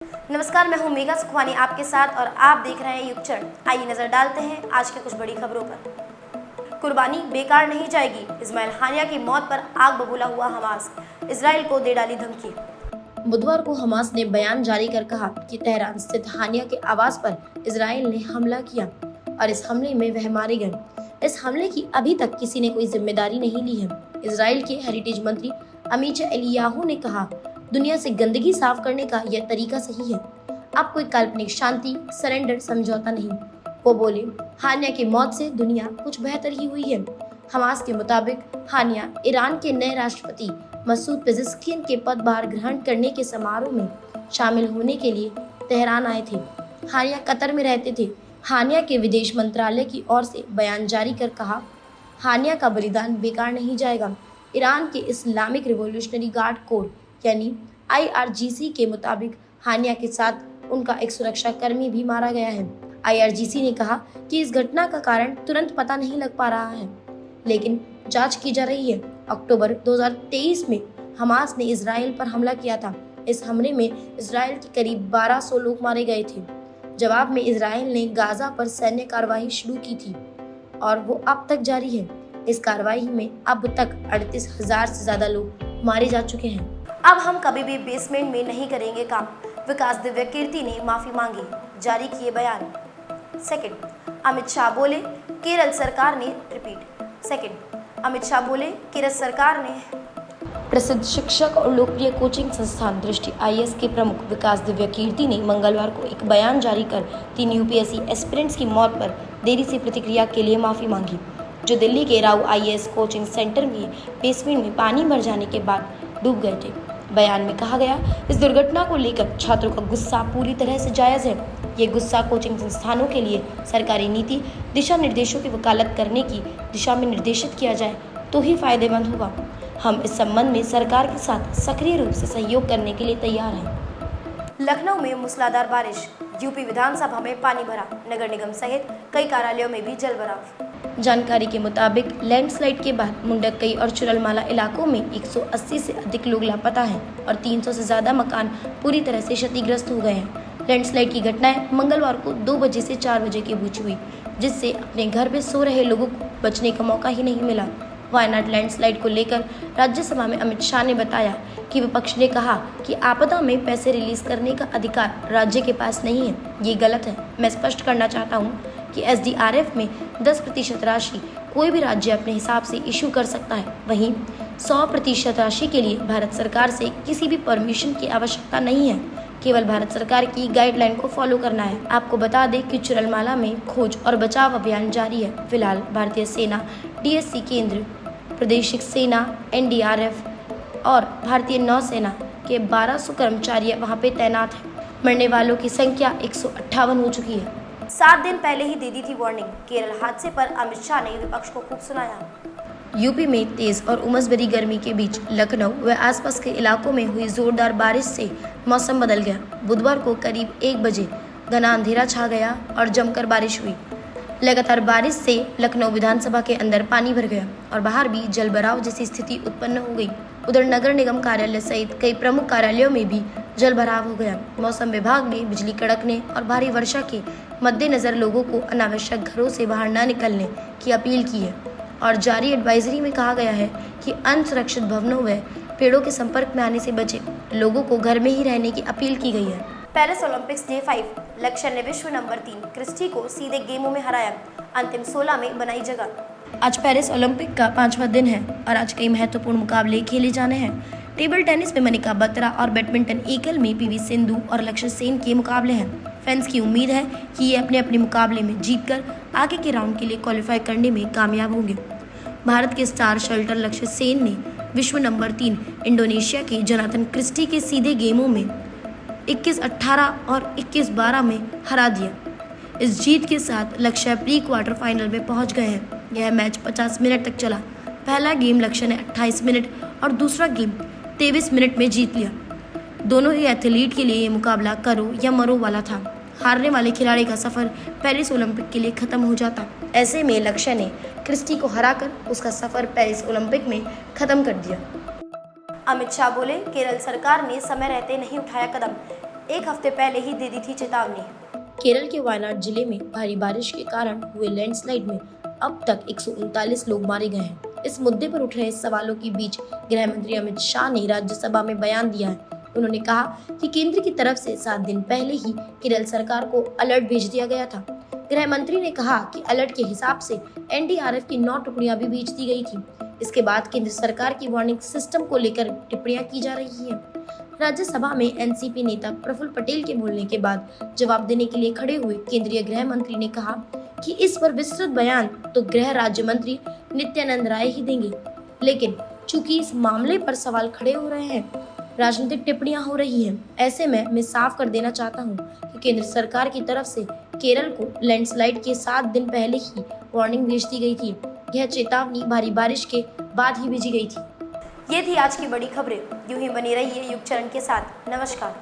नमस्कार, मैं हूं मेघा सुखवानी आपके साथ और आप देख रहे हैं युग चरण। आइए नजर डालते हैं आज के कुछ बड़ी खबरों पर। कुर्बानी बेकार नहीं जाएगी, इस्माइल हानिया की मौत पर आग बबूला हुआ हमास, इजराइल को दे डाली धमकी। बुधवार को हमास ने बयान जारी कर कहा कि तेहरान स्थित हानिया के आवास पर इजराइल ने हमला किया और इस हमले में वह मारे गए। इस हमले की अभी तक किसी ने कोई जिम्मेदारी नहीं ली है। इजराइल के हेरिटेज मंत्री अमीचा एलियाहू ने कहा, दुनिया से गंदगी साफ करने का यह तरीका सही है। अब कोई काल्पनिक शांति सरेंडर समझौता नहीं। वो बोले, हानिया की मौत से दुनिया कुछ बेहतर ही हुई है। हमास के मुताबिक हानिया ईरान के नए राष्ट्रपति मसूद पेजेश्कियान के पदभार ग्रहण करने के समारोह में शामिल होने के लिए तेहरान आए थे। हानिया कतर में रहते थे। हानिया के विदेश मंत्रालय की ओर से बयान जारी कर कहा, हानिया का बलिदान बेकार नहीं जाएगा। ईरान के इस्लामिक रिवॉल्यूशनरी गार्ड कोर यानी IRGC के मुताबिक हानिया के साथ उनका एक सुरक्षा कर्मी भी मारा गया है। IRGC ने कहा कि इस घटना का कारण तुरंत पता नहीं लग पा रहा है, लेकिन जांच की जा रही है। अक्टूबर 2023 में हमास ने इजराइल पर हमला किया था। इस हमले में इजराइल के करीब 1200 लोग मारे गए थे। जवाब में इजराइल ने गाजा पर सैन्य कार्रवाई शुरू की थी और वो अब तक जारी है। इस कार्रवाई में अब तक 38,000 से ज्यादा लोग मारे जा चुके हैं। अब हम कभी भी बेसमेंट में नहीं करेंगे काम, विकास दिव्य कीर्ति ने माफी मांगी, जारी किए बयान। सेकंड, अमित शाह बोले, केरल सरकार ने रिपीट। सेकंड, अमित शाह बोले, केरल सरकार ने प्रसिद्ध शिक्षक और लोकप्रिय कोचिंग संस्थान दृष्टि IAS के प्रमुख विकास दिव्य कीर्ति ने मंगलवार को एक बयान जारी कर 3 UPSC एस्पिरेंट्स की मौत पर देरी से प्रतिक्रिया के लिए माफी मांगी, जो दिल्ली के राउ IAS कोचिंग सेंटर में बेसमेंट में पानी भर जाने के बाद डूब गए थे। बयान में कहा गया, इस दुर्घटना को लेकर छात्रों का गुस्सा पूरी तरह से जायज है। ये गुस्सा कोचिंग संस्थानों के लिए सरकारी नीति दिशा निर्देशों की वकालत करने की दिशा में निर्देशित किया जाए तो ही फायदेमंद होगा। हम इस संबंध में सरकार के साथ सक्रिय रूप से सहयोग करने के लिए तैयार हैं। लखनऊ में मूसलाधार बारिश, यूपी विधानसभा में पानी भरा, नगर निगम सहित कई कार्यालयों में भी जलभराव। जानकारी के मुताबिक लैंडस्लाइड के बाद मुंडकई और चुरलमाला इलाकों में 180 से अधिक लोग लापता हैं और 300 से ज्यादा मकान पूरी तरह से क्षतिग्रस्त हो गए हैं। लैंडस्लाइड की घटनाएं मंगलवार को 2 बजे से 4 बजे के बीच हुई, जिससे अपने घर में सो रहे लोगों को बचने का मौका ही नहीं मिला। वायनाड लैंडस्लाइड को लेकर राज्यसभा में अमित शाह ने बताया कि विपक्ष ने कहा कि आपदा में पैसे रिलीज करने का अधिकार राज्य के पास नहीं है। ये गलत है। मैं स्पष्ट करना चाहता हूँ कि SDRF में 10% राशि कोई भी राज्य अपने हिसाब से इशू कर सकता है। वहीं 100% राशि के लिए भारत सरकार से किसी भी परमिशन की आवश्यकता नहीं है। केवल भारत सरकार की गाइडलाइन को फॉलो करना है। आपको बता दें कि चुरलमाला में खोज और बचाव अभियान जारी है। फिलहाल भारतीय सेना, DSC केंद्र, प्रादेशिक सेना, NDRF और भारतीय नौसेना के 1200 कर्मचारी वहां पे तैनात हैं। मरने वालों की संख्या 158 हो चुकी है। 7 दिन पहले ही दे दी थी वार्निंग, केरल हादसे पर अमित शाह ने विपक्ष को खूब सुनाया। यूपी में तेज और उमस भरी गर्मी के बीच लखनऊ व आसपास के इलाकों में हुई जोरदार बारिश से मौसम बदल गया। बुधवार को करीब 1 बजे घना अंधेरा छा गया और जमकर बारिश हुई। लगातार बारिश से लखनऊ विधानसभा के अंदर पानी भर गया और बाहर भी जलभराव जैसी स्थिति उत्पन्न हो गई। उधर नगर निगम कार्यालय सहित कई प्रमुख कार्यालयों में भी जलभराव हो गया। मौसम विभाग ने बिजली कड़कने और भारी वर्षा के मद्देनजर लोगों को अनावश्यक घरों से बाहर न निकलने की अपील की है और जारी एडवाइजरी में कहा गया है कि अनसुरक्षित भवनों व पेड़ों के संपर्क में आने से बचे। लोगों को घर में ही रहने की अपील की गई है। पेरिस ओलंपिक्स डे 5, लक्ष्य ने विश्व नंबर 3 क्रिस्टी को सीधे गेमों में हराया, अंतिम 16 में बनाई जगह। आज पेरिस ओलंपिक का 5वां दिन है और आज कई महत्वपूर्ण मुकाबले खेले जाने हैं। टेबल टेनिस में मनिका बत्रा और बैडमिंटन एकल में PV सिंधु और लक्ष्य सेन के मुकाबले हैं। फैंस की उम्मीद है कि ये अपने अपने मुकाबले में जीतकर आगे के राउंड के लिए क्वालिफाई करने में कामयाब होंगे। भारत के स्टार शटलर लक्ष्य सेन ने विश्व नंबर 3 इंडोनेशिया के जोनाथन क्रिस्टी के सीधे गेमों में 21-18 और 21-12 में हरा दिया। इस जीत के साथ लक्ष्य प्री क्वार्टर फाइनल में पहुंच गए हैं। यह मैच 50 मिनट तक चला। पहला गेम लक्ष्य ने 28 मिनट और दूसरा गेम 23 मिनट में जीत लिया। दोनों ही एथलीट के लिए ये मुकाबला करो या मरो वाला था। हारने वाले खिलाड़ी का सफर पेरिस ओलंपिक के लिए खत्म हो जाता। ऐसे में लक्ष्य ने क्रिस्टी को हराकर उसका सफर पेरिस ओलंपिक में खत्म कर दिया। अमित शाह बोले, केरल सरकार ने समय रहते नहीं उठाया कदम, एक हफ्ते पहले ही दे दी थी चेतावनी। केरल के वायनाड जिले में भारी बारिश के कारण हुए लैंडस्लाइड में अब तक 139 लोग मारे गए हैं। इस मुद्दे पर उठ रहे सवालों के बीच गृह मंत्री अमित शाह ने राज्यसभा में बयान दिया है। उन्होंने कहा कि केंद्र की तरफ से 7 दिन पहले ही केरल सरकार को अलर्ट भेज दिया गया था। गृह मंत्री ने कहा कि अलर्ट के हिसाब से एनडीआरएफ की 9 टुकड़ियां भी भेज दी गई थी। इसके बाद केंद्र सरकार की वार्निंग सिस्टम को लेकर टिप्पणियां की जा रही है। राज्यसभा में एनसीपी नेता प्रफुल्ल पटेल के बोलने के बाद जवाब देने के लिए खड़े हुए केंद्रीय गृह मंत्री ने कहा कि इस पर विस्तृत बयान तो गृह राज्य मंत्री नित्यानंद राय ही देंगे, लेकिन चूंकि इस मामले पर सवाल खड़े हो रहे हैं, राजनीतिक टिप्पणियां हो रही हैं, ऐसे में मैं साफ कर देना चाहता हूं कि केंद्र सरकार की तरफ से केरल को लैंडस्लाइड के 7 दिन पहले ही वार्निंग भेज दी गई थी। यह चेतावनी भारी बारिश के बाद ही भेजी गई थी। ये थी आज की बड़ी खबरें। यूं ही बनी रहिए युगचरण के साथ। नमस्कार।